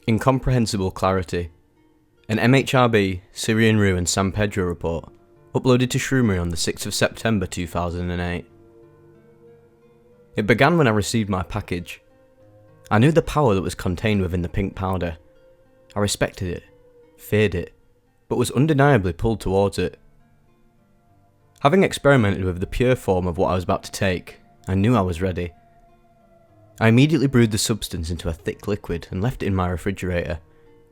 Incomprehensible clarity. An MHRB, Syrian Rue and San Pedro report, uploaded to Shroomery on the 6th of September 2008. It began when I received my package. I knew the power that was contained within the pink powder. I respected it, feared it, but was undeniably pulled towards it. Having experimented with the pure form of what I was about to take, I knew I was ready. I immediately brewed the substance into a thick liquid and left it in my refrigerator,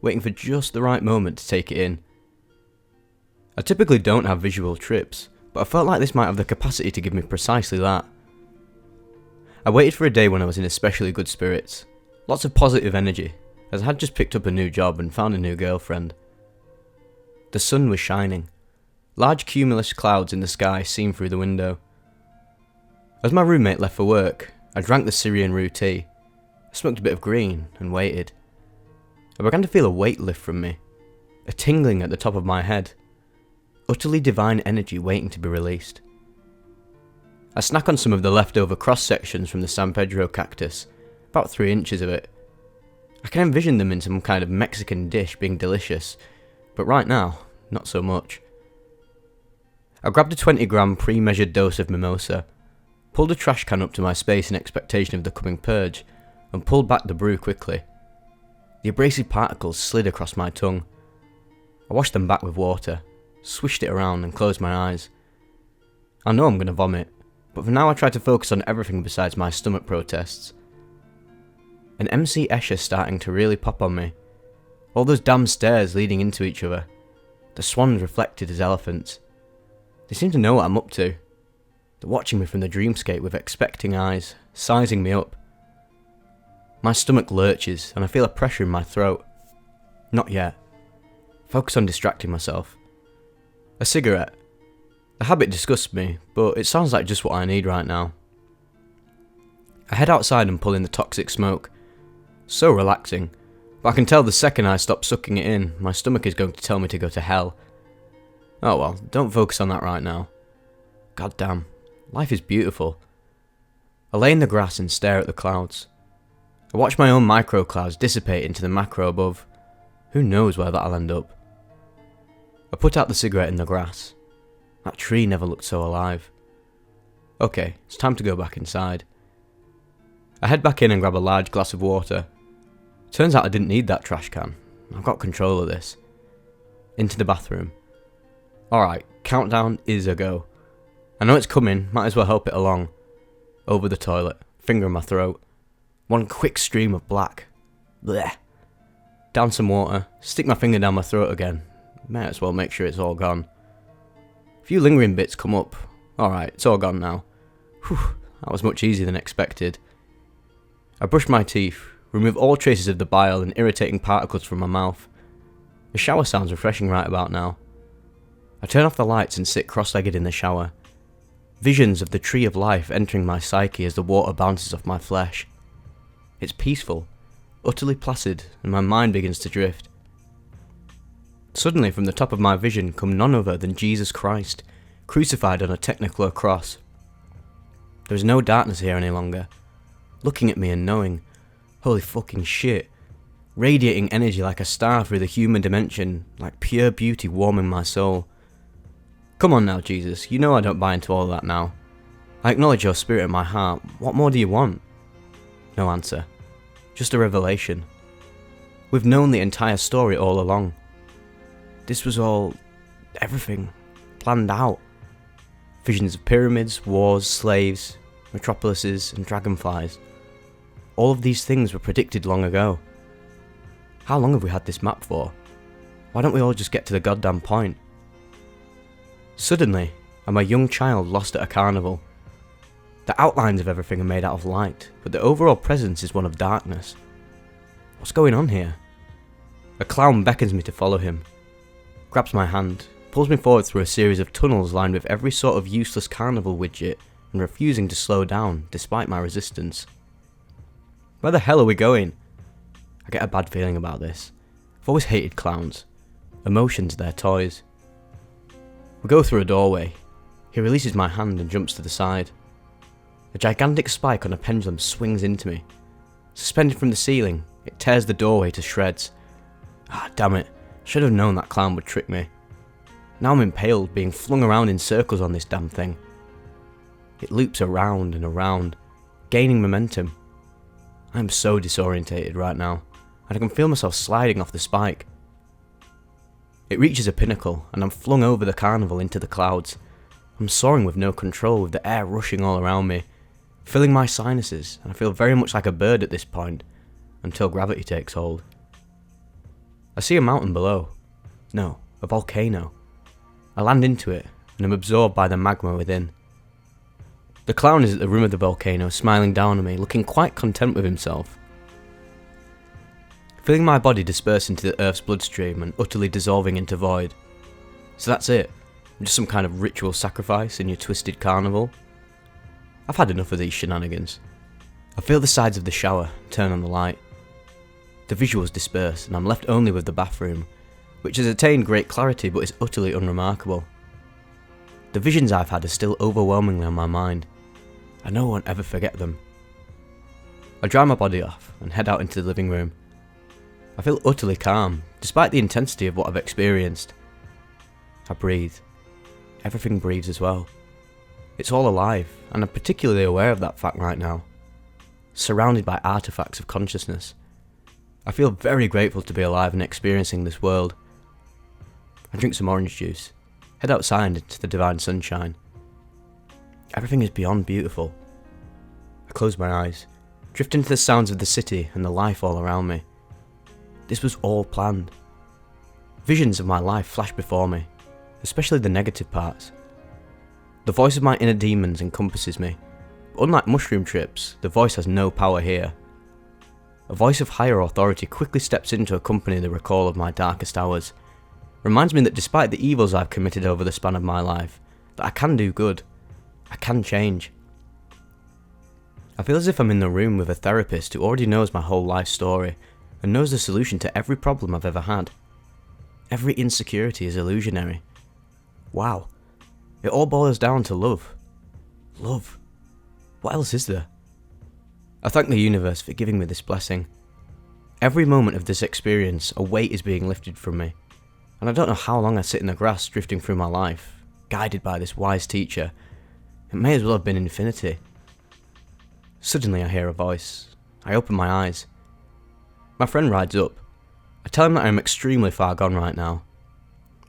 waiting for just the right moment to take it in. I typically don't have visual trips, but I felt like this might have the capacity to give me precisely that. I waited for a day when I was in especially good spirits, lots of positive energy, as I had just picked up a new job and found a new girlfriend. The sun was shining, large cumulus clouds in the sky seen through the window. As my roommate left for work, I drank the Syrian Rue tea. I smoked a bit of green and waited. I began to feel a weight lift from me, a tingling at the top of my head, utterly divine energy waiting to be released. I snack on some of the leftover cross sections from the San Pedro cactus, about 3 inches of it. I can envision them in some kind of Mexican dish being delicious, but right now, not so much. I grabbed a 20-gram pre-measured dose of mimosa, pulled a trash can up to my space in expectation of the coming purge, and pulled back the brew quickly. The abrasive particles slid across my tongue. I washed them back with water, swished it around and closed my eyes. I know I'm going to vomit, but for now I try to focus on everything besides my stomach protests. An MC Escher starting to really pop on me. All those damn stairs leading into each other. The swans reflected as elephants. They seem to know what I'm up to. They're watching me from the dreamscape with expecting eyes, sizing me up. My stomach lurches and I feel a pressure in my throat. Not yet. Focus on distracting myself. A cigarette. The habit disgusts me, but it sounds like just what I need right now. I head outside and pull in the toxic smoke. So relaxing, but I can tell the second I stop sucking it in, my stomach is going to tell me to go to hell. Oh well, don't focus on that right now. God damn, life is beautiful. I lay in the grass and stare at the clouds. I watch my own micro clouds dissipate into the macro above. Who knows where that'll end up? I put out the cigarette in the grass. That tree never looked so alive. Okay, it's time to go back inside. I head back in and grab a large glass of water. Turns out I didn't need that trash can. I've got control of this. Into the bathroom. Alright, countdown is a go. I know it's coming, might as well help it along. Over the toilet, finger in my throat. One quick stream of black. Blech. Down some water, stick my finger down my throat again. Might as well make sure it's all gone. A few lingering bits come up. Alright, it's all gone now. Whew, that was much easier than expected. I brush my teeth, remove all traces of the bile and irritating particles from my mouth. The shower sounds refreshing right about now. I turn off the lights and sit cross-legged in the shower. Visions of the tree of life entering my psyche as the water bounces off my flesh. It's peaceful, utterly placid, and my mind begins to drift. Suddenly from the top of my vision come none other than Jesus Christ, crucified on a Technicolor cross. There is no darkness here any longer. Looking at me and knowing, holy fucking shit, radiating energy like a star through the human dimension, like pure beauty warming my soul. Come on now, Jesus, you know I don't buy into all that now. I acknowledge your spirit in my heart, what more do you want? No answer, just a revelation. We've known the entire story all along. This was all, everything, planned out. Visions of pyramids, wars, slaves, metropolises and dragonflies. All of these things were predicted long ago. How long have we had this map for? Why don't we all just get to the goddamn point? Suddenly, I'm a young child lost at a carnival. The outlines of everything are made out of light, but the overall presence is one of darkness. What's going on here? A clown beckons me to follow him, grabs my hand, pulls me forward through a series of tunnels lined with every sort of useless carnival widget and refusing to slow down despite my resistance. Where the hell are we going? I get a bad feeling about this. I've always hated clowns. Emotions, they're toys. We go through a doorway. He releases my hand and jumps to the side. A gigantic spike on a pendulum swings into me. Suspended from the ceiling, It tears the doorway to shreds. Ah, damn it. Should have known that clown would trick me. Now I'm impaled, being flung around in circles on this damn thing. It loops around and around, gaining momentum. I am so disorientated right now, and I can feel myself sliding off the spike. It reaches a pinnacle, and I'm flung over the carnival into the clouds. I'm soaring with no control, with the air rushing all around me, filling my sinuses, and I feel very much like a bird at this point, until gravity takes hold. I see a mountain below. No, a volcano. I land into it, and am absorbed by the magma within. The clown is at the rim of the volcano, smiling down at me, looking quite content with himself. Feeling my body disperse into the Earth's bloodstream and utterly dissolving into void. So that's it. I'm just some kind of ritual sacrifice in your twisted carnival. I've had enough of these shenanigans. I feel the sides of the shower turn on the light. The visuals disperse, and I'm left only with the bathroom, which has attained great clarity but is utterly unremarkable. The visions I've had are still overwhelmingly on my mind. I know I won't ever forget them. I dry my body off and head out into the living room. I feel utterly calm, despite the intensity of what I've experienced. I breathe. Everything breathes as well. It's all alive, and I'm particularly aware of that fact right now. Surrounded by artifacts of consciousness. I feel very grateful to be alive and experiencing this world. I drink some orange juice, head outside into the divine sunshine. Everything is beyond beautiful. I close my eyes, drift into the sounds of the city and the life all around me. This was all planned. Visions of my life flash before me, especially the negative parts. The voice of my inner demons encompasses me, but unlike mushroom trips, the voice has no power here. A voice of higher authority quickly steps in to accompany the recall of my darkest hours. Reminds me that despite the evils I've committed over the span of my life, that I can do good. I can change. I feel as if I'm in the room with a therapist who already knows my whole life story and knows the solution to every problem I've ever had. Every insecurity is illusionary. Wow. It all boils down to love. Love. What else is there? I thank the universe for giving me this blessing. Every moment of this experience, a weight is being lifted from me, and I don't know how long I sit in the grass drifting through my life, guided by this wise teacher. It may as well have been infinity. Suddenly I hear a voice. I open my eyes. My friend rides up. I tell him that I am extremely far gone right now.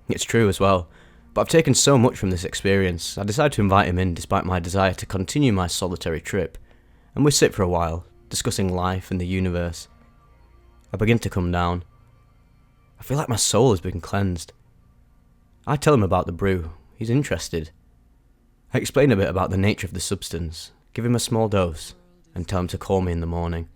It's true as well, but I've taken so much from this experience, I decide to invite him in despite my desire to continue my solitary trip, and we sit for a while, discussing life and the universe. I begin to come down. I feel like my soul has been cleansed. I tell him about the brew. He's interested. I explain a bit about the nature of the substance, give him a small dose, and tell him to call me in the morning.